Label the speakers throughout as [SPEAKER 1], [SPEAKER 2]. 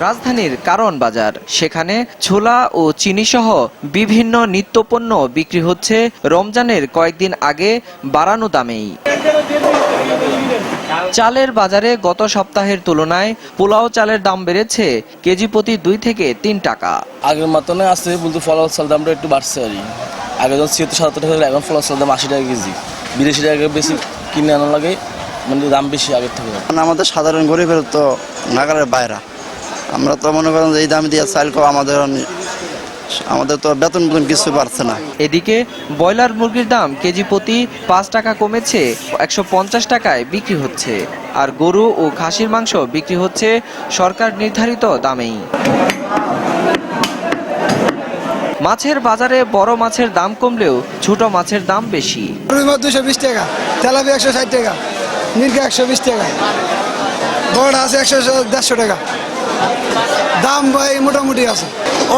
[SPEAKER 1] রাজধানীর কারওয়ান বাজার, সেখানে ছোলা ও চিনি সহ বিভিন্ন নিত্যপণ্য বিক্রি হচ্ছে রমজানের কয়েকদিন আগে বাড়ানো দামেই। চালের বাজারে গত সপ্তাহের তুলনায় পোলাও চালের দাম বেড়েছে কেজি প্রতি 2 থেকে 3 টাকা।
[SPEAKER 2] আগের মতনে আছে, কিন্তু ফলাও চাল দামটা একটু বাড়ছে আর কি। আগে যখন 76-77 টাকা, এখন ফলাও চাল দাম 80 টাকা কেজি। বিদেশি টাকা বেশি কিনে আনা লাগে, মানে দাম বেশি আগের থেকে।
[SPEAKER 3] আমাদের সাধারণ গরিবের তো নাগালের বাইরে, আমরা তো মনে করেন যে এই দাম দিয়ে চাল খাওয়া আমাদের তো বেতন কিছু পারছে না।
[SPEAKER 1] এদিকে ব্রয়লার মুরগির দাম কেজি প্রতি 5 টাকা কমেছে 150 টাকায় বিক্রি হচ্ছে, আর গরু ও খাসির মাংস বিক্রি হচ্ছে সরকার নির্ধারিত দামেই। মাছের বাজারে বড় মাছের দাম কমলেও ছোট মাছের দাম বেশি।
[SPEAKER 4] 220 টাকা, তেলাপিয়া 160 টাকা, মির্গা 120 টাকা, বড় আছে 150 টাকা। দাম ভাই মোটামুটি আছে।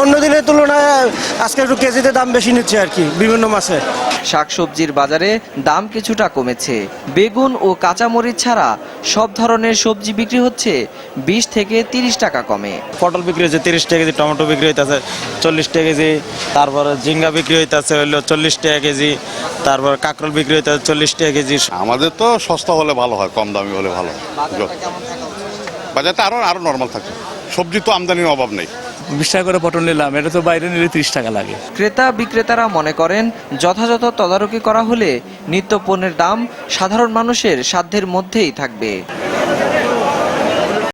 [SPEAKER 5] অন্য দিনের তুলনায় আজকে একটু কেজিতে দাম বেশি নিচ্ছে আর কি বিভিন্ন মাছের।
[SPEAKER 1] শাকসবজির বাজারে দাম কিছুটা কমেছে। বেগুন ও কাঁচামরিচ ছাড়া সব ধরনের সবজি বিক্রি হচ্ছে 20 থেকে 30 টাকা কমে।
[SPEAKER 6] পটল বিক্রি হচ্ছে 30 টাকা কেজি, টমেটো বিক্রি হইতেছে 40 টাকা কেজি, তারপরে ঝিঙ্গা বিক্রি হইতেছে হলো 40 টাকা কেজি, তারপর কাঁকরোল বিক্রি হইতেছে 40 টাকা কেজি।
[SPEAKER 7] আমাদের তো সস্তা হলে ভালো হয়, কম দামি হলে ভালো। বাজারটা আরো নর্মাল থাকে, সবজি তো আমদানির অভাব নেই।
[SPEAKER 8] 20 টাকা করে পটল নিলাম, এটা তো বাইরে নিলে 30 টাকা লাগে।
[SPEAKER 1] ক্রেতা বিক্রেতারা মনে করেন যথাযথ তদারকি করা হলে নিত্যপণ্যের দাম সাধারণ মানুষের সাধ্যের মধ্যেই থাকবে।